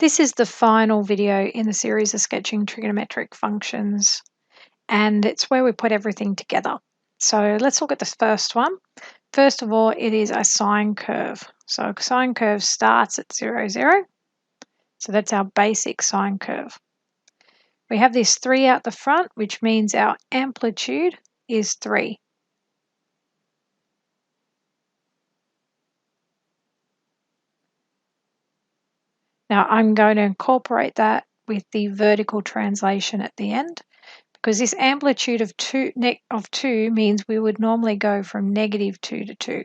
This is the final video in the series of sketching trigonometric functions, and it's where we put everything together. So let's look at the first one. First of all, it is a sine curve. So a sine curve starts at 0, 0. So that's our basic sine curve. We have this 3 out the front, which means our amplitude is 3. Now I'm going to incorporate that with the vertical translation at the end, because this amplitude of 2 means we would normally go from -2 to 2.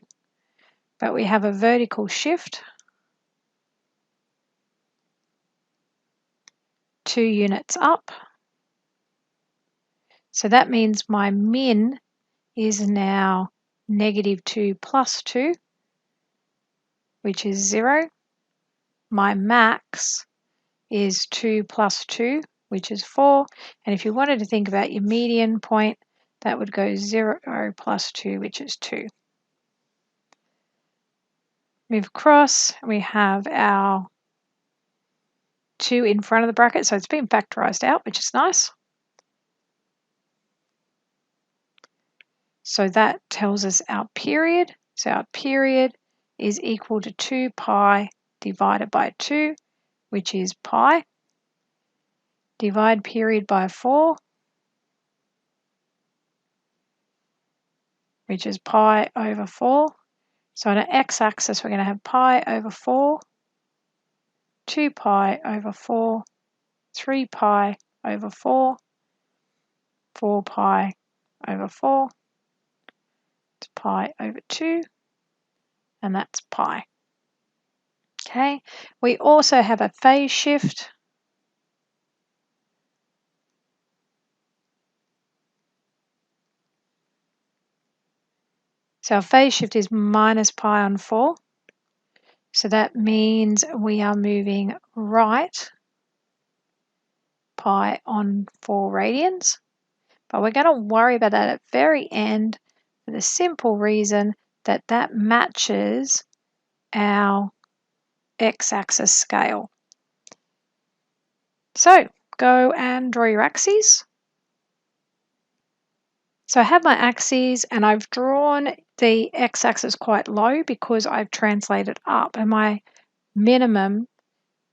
But we have a vertical shift 2 units up. So that means my min is now -2 plus 2, which is 0. My max is 2 plus 2, which is 4. And if you wanted to think about your median point, that would go 0 plus 2, which is 2. Move across, we have our 2 in front of the bracket, so it's been factorized out, which is nice. So that tells us our period. So our period is equal to 2 pi divided by 2, which is pi. Divide period by 4, which is pi over 4. So on an x-axis, we're going to have pi over 4, 2 pi over 4, 3 pi over 4, 4 pi over 4, it's pi over 2, and that's pi. Okay, we also have a phase shift. So our phase shift is minus pi on 4. So that means we are moving right pi on 4 radians. But we're going to worry about that at the very end for the simple reason that that matches our x-axis scale. So go and draw your axes. So I have my axes and I've drawn the x-axis quite low because I've translated up, and my minimum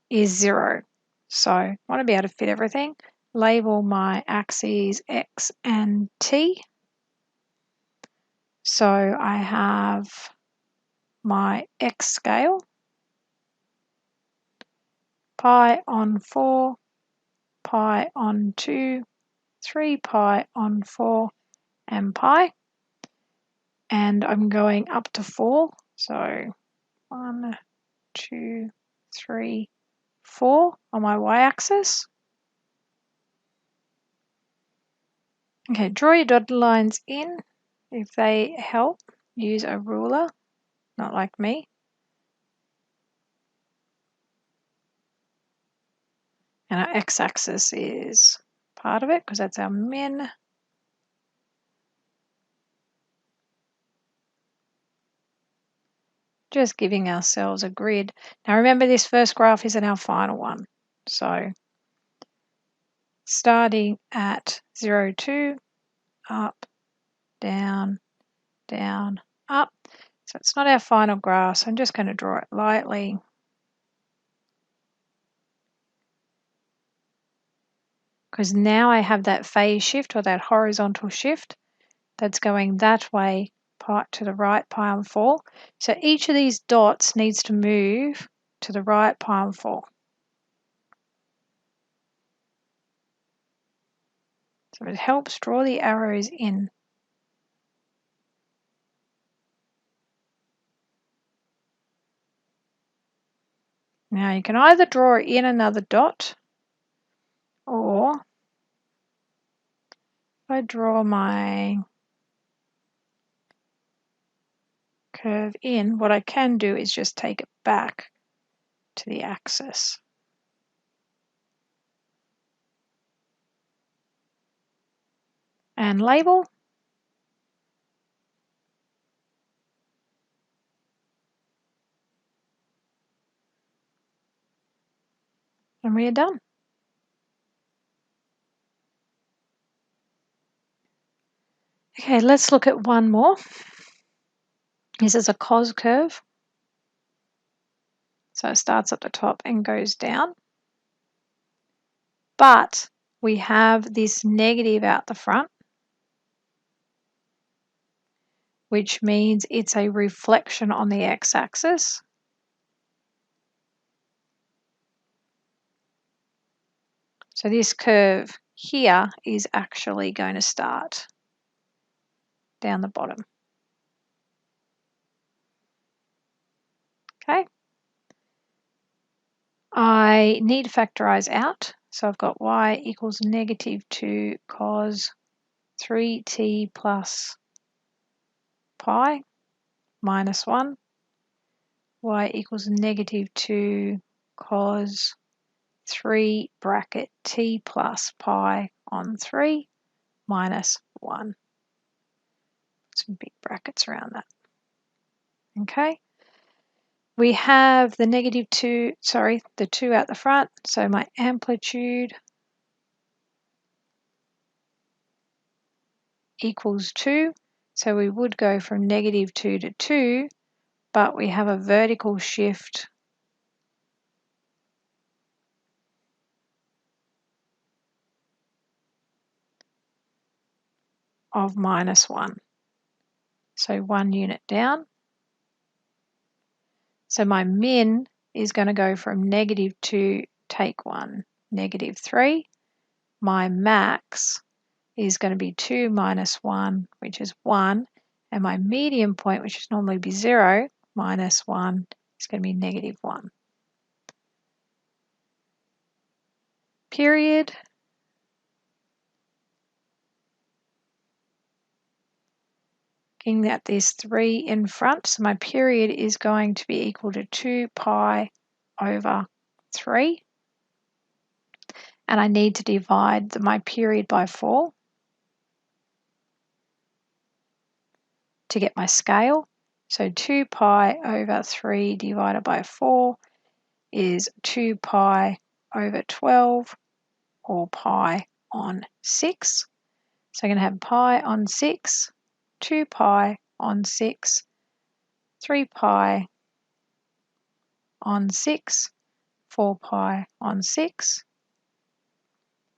is 0. So I want to be able to fit everything. Label my axes X and T. So I have my X scale, pi on 4, pi on 2, 3 pi on 4, and pi. And I'm going up to 4. So 1, 2, 3, 4 on my y-axis. Okay, draw your dotted lines in. If they help, use a ruler, not like me. And our x-axis is part of it because that's our min. Just giving ourselves a grid. Now remember, this first graph isn't our final one. So starting at 0, 2, up, down, down, up. So it's not our final graph, so I'm just going to draw it lightly. Because now I have that phase shift, or that horizontal shift, that's going that way, pi to the right, pi on 4. So each of these dots needs to move to the right, pi on 4. So it helps draw the arrows in. Now you can either draw in another dot, or if I draw my curve in, what I can do is just take it back to the axis. And label. And we are done. Okay, let's look at one more. This is a Cos curve. So it starts at the top and goes down. But we have this negative out the front, which means it's a reflection on the x-axis. So this curve here is actually going to start down the bottom. Okay. I need to factorize out. So I've got y equals negative 2 cos 3t plus pi minus 1. Y equals negative 2 cos 3 bracket t plus pi on 3 minus 1. Some big brackets around that. Okay. We have the negative 2, the 2 out the front. So my amplitude equals 2. So we would go from negative 2 to 2, but we have a vertical shift of minus 1. So 1 unit down. So my min is going to go from negative 2, take 1, negative 3. My max is going to be 2 minus 1, which is 1. And my median point, which is normally be 0, minus 1, is going to be negative 1. Period. Looking at this 3 in front, so my period is going to be equal to 2 pi over 3. And I need to divide my period by 4 to get my scale. So 2 pi over 3 divided by 4 is 2 pi over 12, or pi on 6. So I'm going to have pi on 6, 2 pi on 6, 3 pi on 6, 4 pi on 6.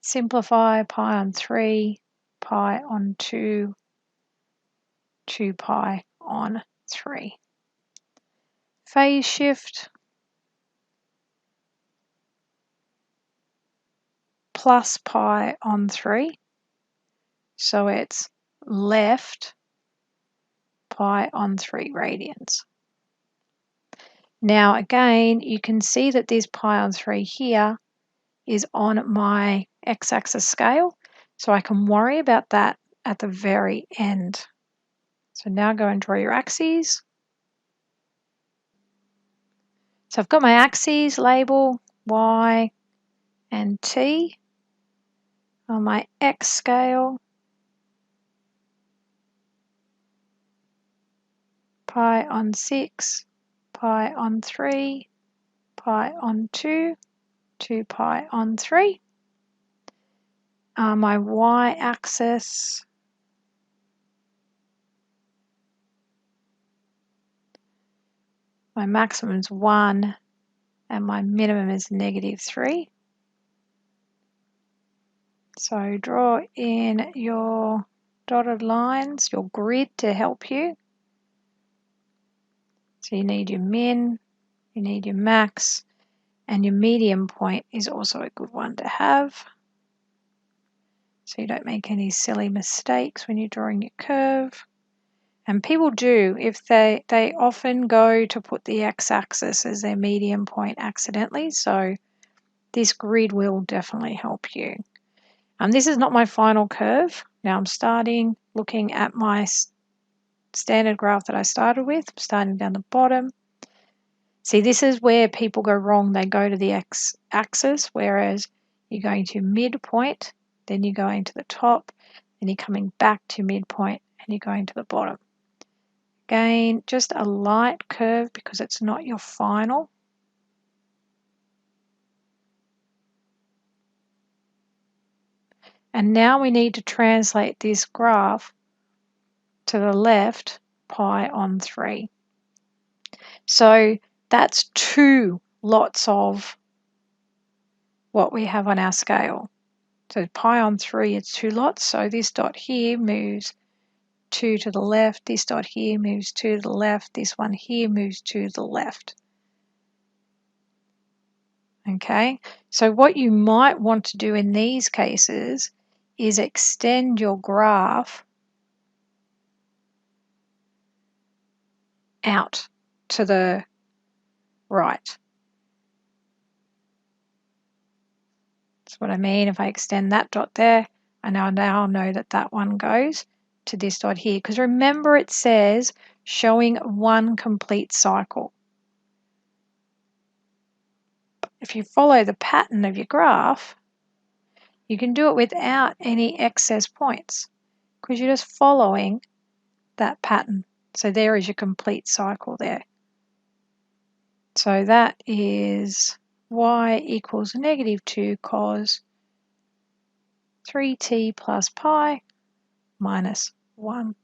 Simplify, pi on 3, pi on 2, 2 pi on 3. Phase shift plus pi on 3. So it's left pi on 3 radians. Now again, you can see that this pi on 3 here is on my x-axis scale, so I can worry about that at the very end. So now go and draw your axes. So I've got my axes label y and t on my x scale, pi on 6, pi on 3, pi on 2, 2 pi on 3. My y-axis, my maximum is 1 and my minimum is negative 3. So draw in your dotted lines, your grid to help you. So you need your min, you need your max, and your median point is also a good one to have. So you don't make any silly mistakes when you're drawing your curve. And people do, if they often go to put the x-axis as their median point accidentally. So this grid will definitely help you. This is not my final curve. Now I'm starting looking at my standard graph that I started with. I'm starting down the bottom. See, this is where people go wrong. They go to the x-axis, whereas you're going to midpoint, then you're going to the top, then you're coming back to midpoint, and you're going to the bottom. Again, just a light curve because it's not your final. And now we need to translate this graph to the left, pi on 3. So that's 2 lots of what we have on our scale. So pi on 3 is 2 lots, so this dot here moves 2 to the left, this dot here moves 2 to the left, this one here moves 2 to the left. Okay, so what you might want to do in these cases is extend your graph out to the right. That's what I mean. If I extend that dot there, I now know that that one goes to this dot here. Because remember, it says showing one complete cycle. If you follow the pattern of your graph, you can do it without any excess points because you're just following that pattern. So there is your complete cycle there. So that is y equals -2 cos 3t plus pi minus 1.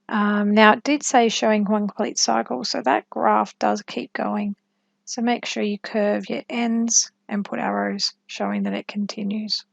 Now it did say showing one complete cycle, so that graph does keep going. So make sure you curve your ends and put arrows showing that it continues.